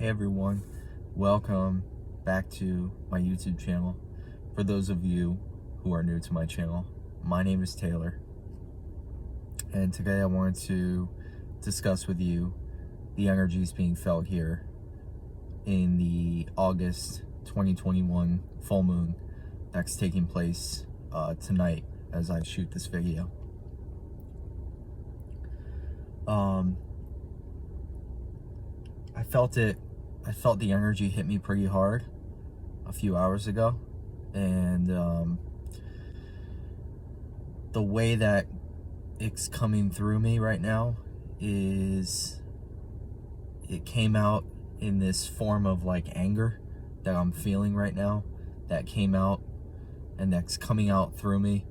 Hey everyone, welcome back to my YouTube channel. For those of you who are new to my channel, my name is Taylor, and today I wanted to discuss with you the energies being felt here in the August 2021 full moon that's taking place tonight as I shoot this video. I felt the energy hit me pretty hard a few hours ago, and the way that it's coming through me right now is it came out in this form of like anger that I'm feeling right now, that came out and that's coming out through me.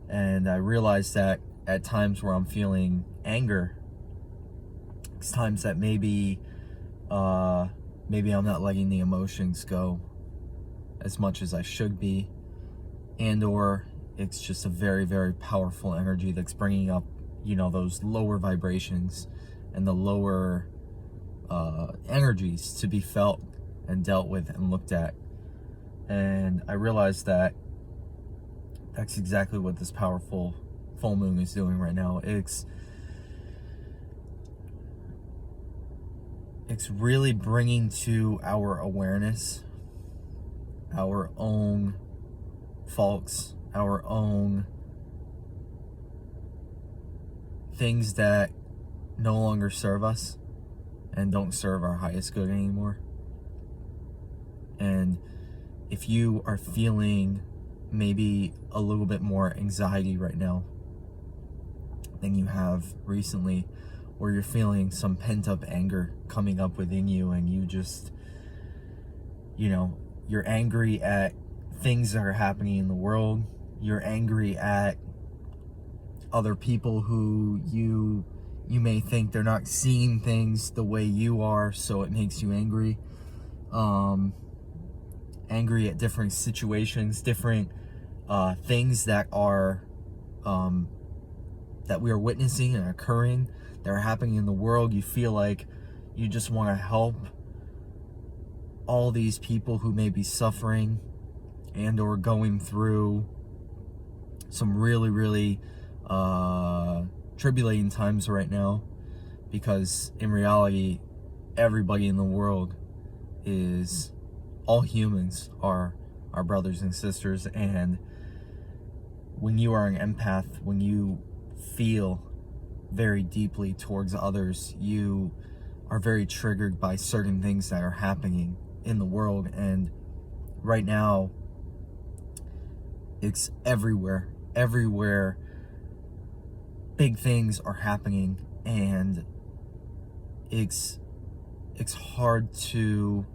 And I realized that at times where I'm feeling anger, it's times that maybe I'm not letting the emotions go as much as I should be, and or it's just a very, very powerful energy that's bringing up, those lower vibrations and the lower energies to be felt and dealt with and looked at. And I realized that that's exactly what this powerful full moon is doing right now. It's really bringing to our awareness our own faults, our own things that no longer serve us and don't serve our highest good anymore. And if you are feeling maybe a little bit more anxiety right now than you have recently, or you're feeling some pent-up anger coming up within you, and you just, you're angry at things that are happening in the world, you're angry at other people who you may think they're not seeing things the way you are, so it makes you angry. Angry at different situations, different things that are that we are witnessing and occurring, that are happening in the world. You feel like you just want to help all these people who may be suffering and or going through some really, really tribulating times right now, because in reality, everybody in the world is, all humans are our brothers and sisters. And when you are an empath, when you feel very deeply towards others, you are very triggered by certain things that are happening in the world. And right now, it's everywhere big things are happening, and it's hard to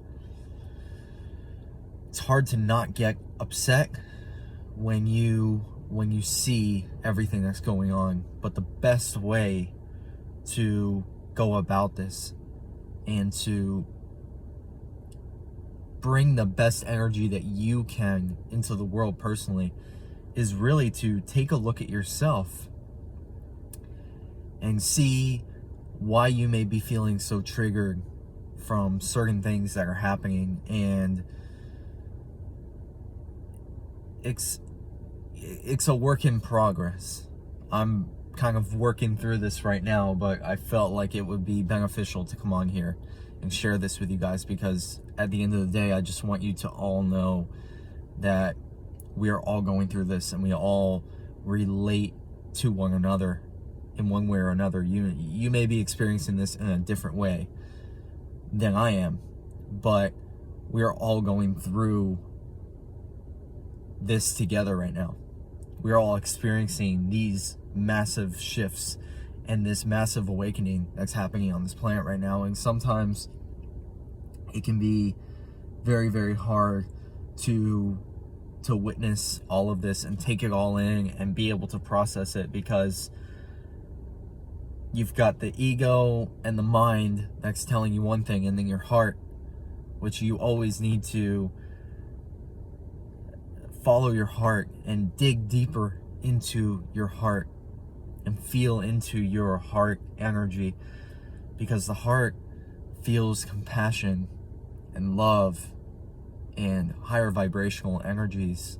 not get upset when you see everything that's going on. But the best way to go about this and to bring the best energy that you can into the world personally is really to take a look at yourself and see why you may be feeling so triggered from certain things that are happening. And it's a work in progress. I'm kind of working through this right now, but I felt like it would be beneficial to come on here and share this with you guys, because at the end of the day, I just want you to all know that we are all going through this, and we all relate to one another in one way or another. You may be experiencing this in a different way than I am, but we are all going through this together right now. We're all experiencing these massive shifts and this massive awakening that's happening on this planet right now. And sometimes it can be very, very hard to witness all of this and take it all in and be able to process it, because you've got the ego and the mind that's telling you one thing, and then your heart, which you always need to follow your heart and dig deeper into your heart and feel into your heart energy, because the heart feels compassion and love and higher vibrational energies.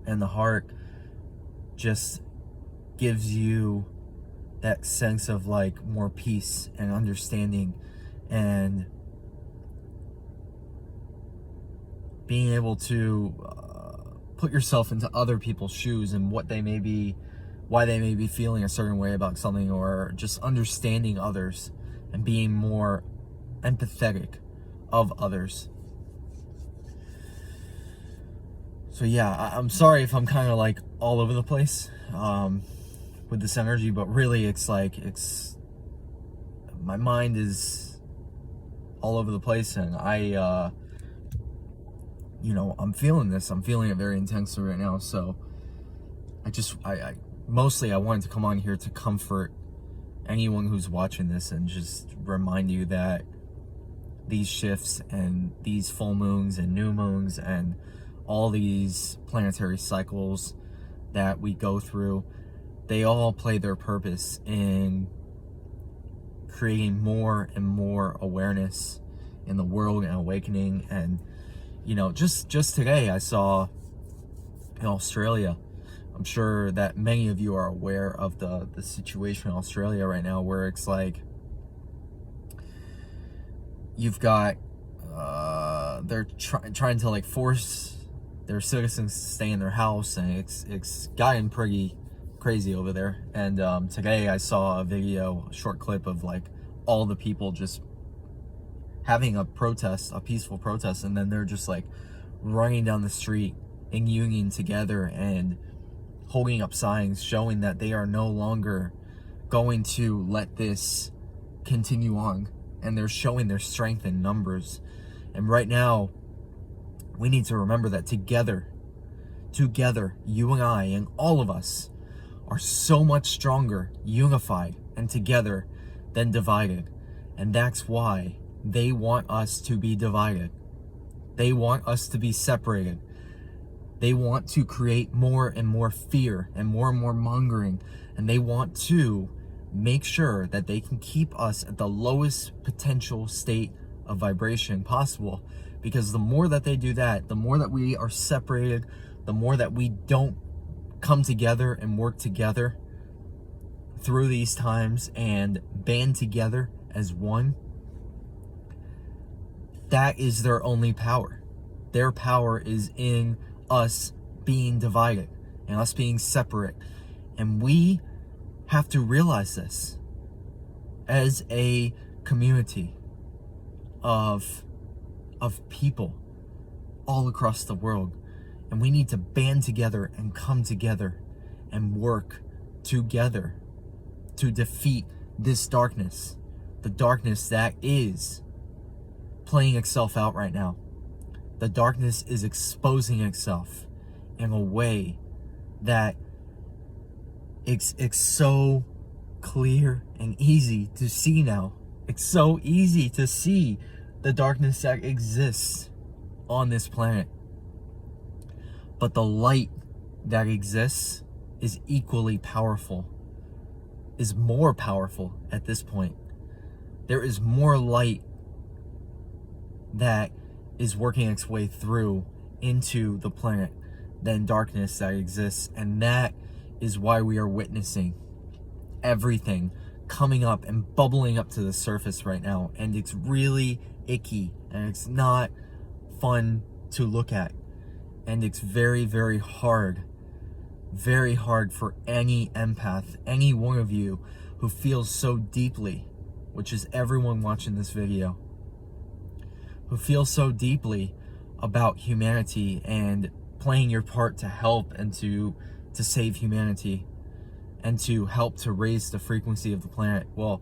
And the heart just gives you that sense of like more peace and understanding and being able to put yourself into other people's shoes and what they may be, why they may be feeling a certain way about something, or just understanding others and being more empathetic of others. So yeah, I'm sorry if I'm kind of like all over the place with this energy, but really it's like, my mind is all over the place, and I'm feeling this. I'm feeling it very intensely right now. So I mostly I wanted to come on here to comfort anyone who's watching this and just remind you that these shifts and these full moons and new moons and all these planetary cycles that we go through, they all play their purpose in creating more and more awareness in the world and awakening. And just today I saw in Australia, I'm sure that many of you are aware of the situation in Australia right now, where it's like you've got they're trying to like force their citizens to stay in their house, and it's gotten pretty crazy over there. And today I saw a short clip of like all the people just having a peaceful protest, and then they're just like running down the street in union together and holding up signs showing that they are no longer going to let this continue on, and they're showing their strength in numbers. And right now we need to remember that together, you and I and all of us are so much stronger, unified and together, than divided. And that's why they want us to be divided. They want us to be separated. They want to create more and more fear and more mongering. And they want to make sure that they can keep us at the lowest potential state of vibration possible. Because the more that they do that, the more that we are separated, the more that we don't come together and work together through these times and band together as one, that is their only power. Their power is in us being divided and us being separate. And we have to realize this as a community of people all across the world. And we need to band together and come together and work together to defeat this darkness, the darkness that is playing itself out right now. The darkness is exposing itself in a way that it's so clear and easy to see now. It's so easy to see the darkness that exists on this planet. But the light that exists is equally powerful, is more powerful at this point. There is more light that is working its way through into the planet than darkness that exists. And that is why we are witnessing everything coming up and bubbling up to the surface right now. And it's really icky, and it's not fun to look at. And it's very, very hard for any empath, any one of you who feels so deeply, which is everyone watching this video, who feels so deeply about humanity and playing your part to help and to save humanity and to help to raise the frequency of the planet. Well,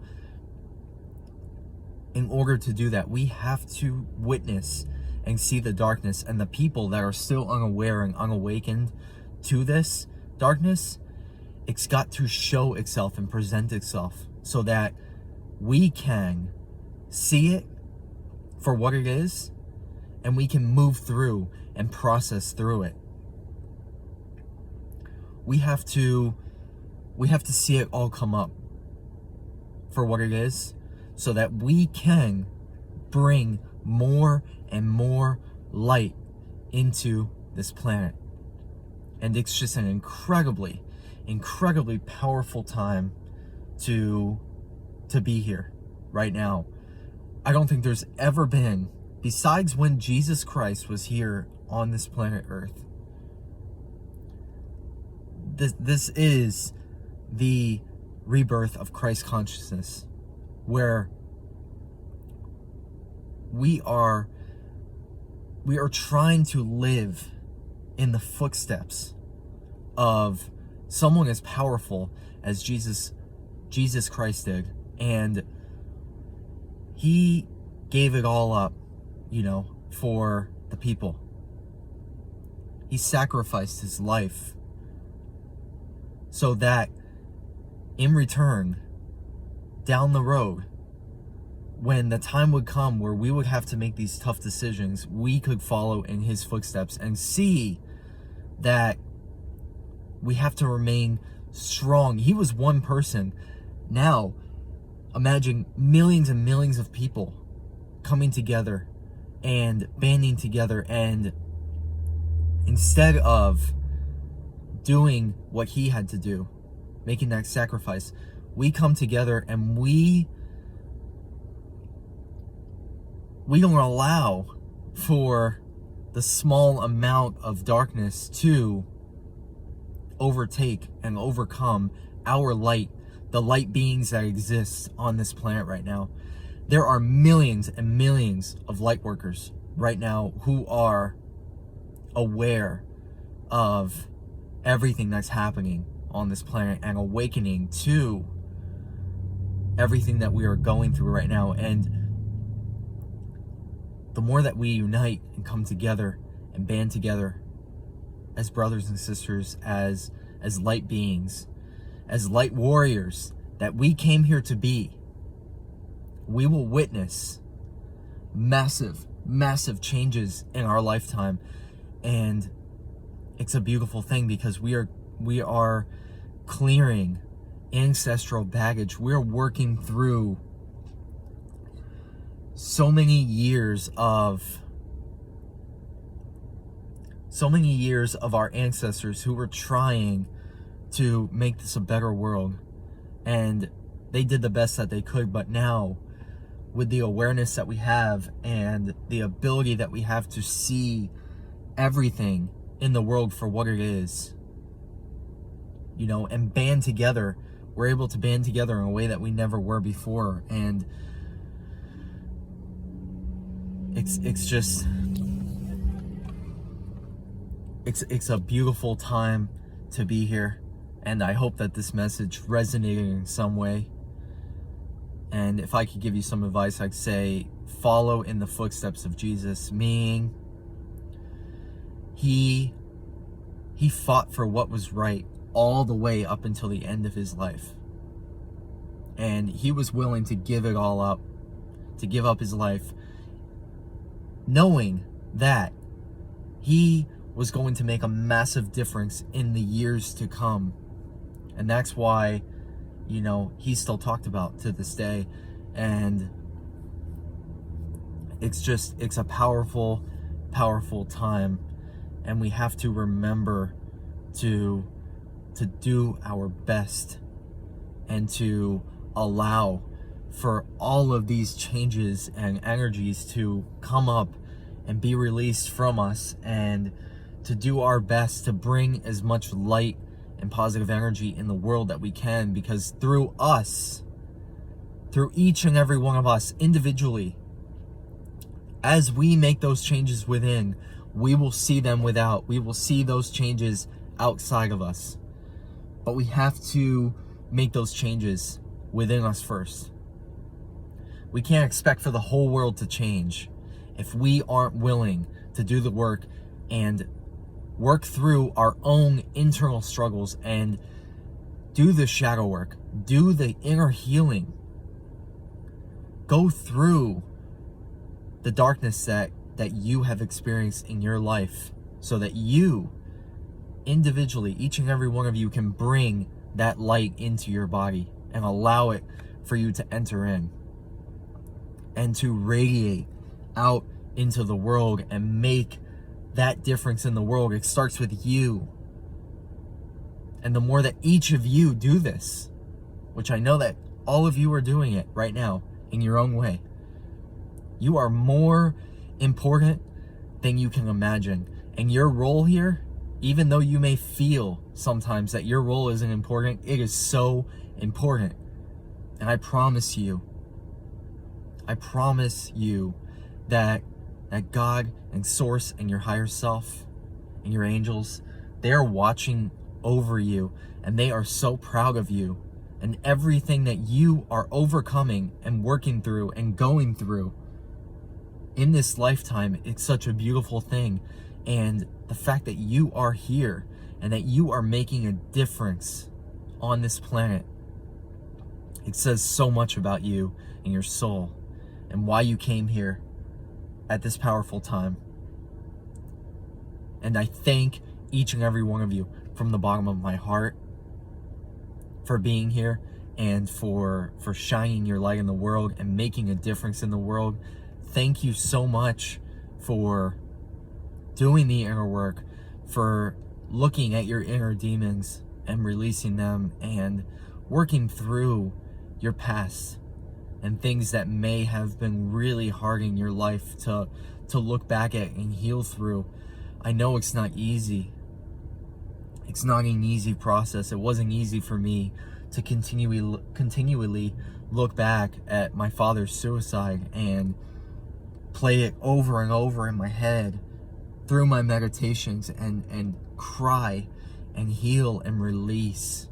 in order to do that, we have to witness and see the darkness, and the people that are still unaware and unawakened to this darkness, it's got to show itself and present itself so that we can see it for what it is, and we can move through and process through it. We have to see it all come up for what it is, so that we can bring more and more light into this planet. And it's just an incredibly powerful time to be here right now. I don't think there's ever been, besides when Jesus Christ was here on this planet Earth, this is the rebirth of Christ consciousness, where we are trying to live in the footsteps of someone as powerful as Jesus Christ did. And he gave it all up, for the people. He sacrificed his life so that in return, down the road, when the time would come where we would have to make these tough decisions, we could follow in his footsteps and see that we have to remain strong. He was one person. Now, imagine millions and millions of people coming together and banding together, and instead of doing what he had to do, making that sacrifice, we come together and we don't allow for the small amount of darkness to overtake and overcome our light, the light beings that exist on this planet right now. There are millions and millions of light workers right now who are aware of everything that's happening on this planet and awakening to everything that we are going through right now. And the more that we unite and come together and band together as brothers and sisters, as light beings, as light warriors that we came here to be, we will witness massive changes in our lifetime. And it's a beautiful thing, because we are clearing ancestral baggage. We're working through so many years of our ancestors who were trying to make this a better world, and they did the best that they could. But now, with the awareness that we have and the ability that we have to see everything in the world for what it is, and band together, we're able to band together in a way that we never were before. And it's a beautiful time to be here. And I hope that this message resonated in some way. And if I could give you some advice, I'd say follow in the footsteps of Jesus, meaning he fought for what was right all the way up until the end of his life. And he was willing to give it all up, to give up his life, knowing that he was going to make a massive difference in the years to come. And that's why, he's still talked about to this day. And it's a powerful time. And we have to remember to do our best and to allow for all of these changes and energies to come up and be released from us, and to do our best to bring as much light and positive energy in the world that we can, because through us, through each and every one of us individually, as we make those changes within, we will see them without. We will see those changes outside of us. But we have to make those changes within us first. We can't expect for the whole world to change if we aren't willing to do the work and work through our own internal struggles and do the shadow work, do the inner healing, go through the darkness that you have experienced in your life, so that you individually, each and every one of you, can bring that light into your body and allow it for you to enter in. and to radiate out into the world and make that difference in the world. It starts with you. And the more that each of you do this, which I know that all of you are doing it right now in your own way, you are more important than you can imagine. And your role here, even though you may feel sometimes that your role isn't important, it is so important. And I promise you that God and Source and your higher self and your angels, they are watching over you, and they are so proud of you and everything that you are overcoming and working through and going through in this lifetime. It's such a beautiful thing. And the fact that you are here and that you are making a difference on this planet, it says so much about you and your soul and why you came here at this powerful time. And I thank each and every one of you from the bottom of my heart for being here and for shining your light in the world and making a difference in the world. Thank you so much for doing the inner work, for looking at your inner demons and releasing them and working through your past and things that may have been really hard in your life to look back at and heal through. I know it's not easy. It's not an easy process. It wasn't easy for me to continually look back at my father's suicide and play it over and over in my head through my meditations and cry and heal and release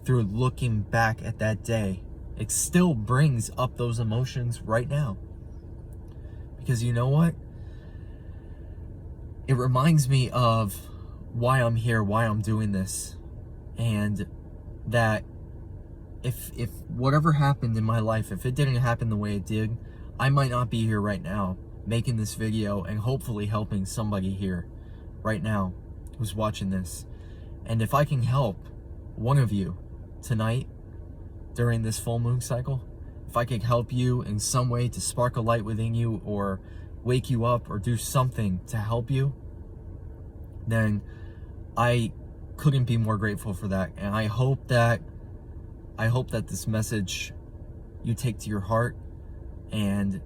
through looking back at that day. It still brings up those emotions right now. Because you know what? It reminds me of why I'm here, why I'm doing this. And that if whatever happened in my life, if it didn't happen the way it did, I might not be here right now making this video and hopefully helping somebody here right now who's watching this. And if I can help one of you tonight during this full moon cycle, if I could help you in some way to spark a light within you or wake you up or do something to help you, then I couldn't be more grateful for that. And I hope that this message you take to your heart, and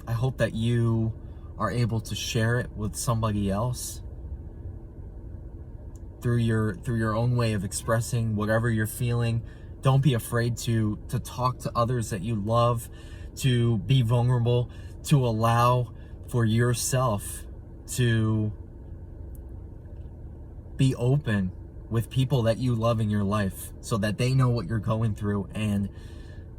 I hope that you are able to share it with somebody else through your own way of expressing whatever you're feeling. Don't be afraid to talk to others that you love, to be vulnerable, to allow for yourself to be open with people that you love in your life so that they know what you're going through. And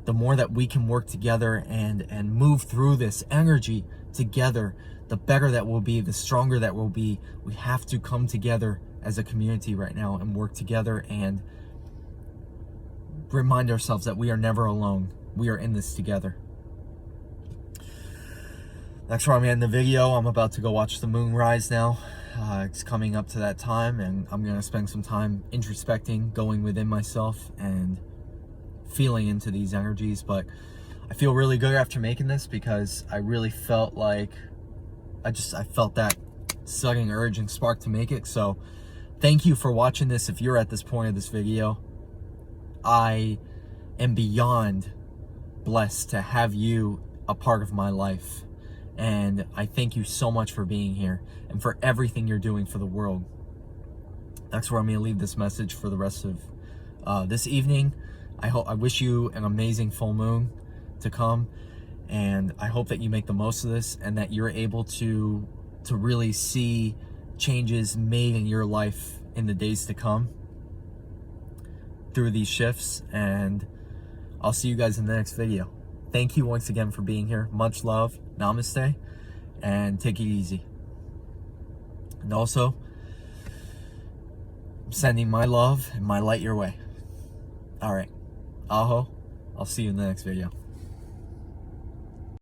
the more that we can work together and move through this energy together, the better that we'll be, the stronger that we'll be. We have to come together as a community right now and work together and remind ourselves that we are never alone. We are in this together. That's where I'm ending the video. I'm about to go watch the moon rise now. It's coming up to that time, and I'm going to spend some time introspecting, going within myself and feeling into these energies. But I feel really good after making this because I really felt like I felt that sudden urge and spark to make it. So thank you for watching this. If you're at this point of this video, I am beyond blessed to have you a part of my life. And I thank you so much for being here and for everything you're doing for the world. That's where I'm going to leave this message for the rest of this evening. I wish you an amazing full moon to come, and I hope that you make the most of this and that you're able to really see changes made in your life in the days to come through these shifts. And I'll see you guys in the next video. Thank you once again for being here. Much love. Namaste. And take it easy. And also, I'm sending my love and my light your way. All right. Aho. I'll see you in the next video.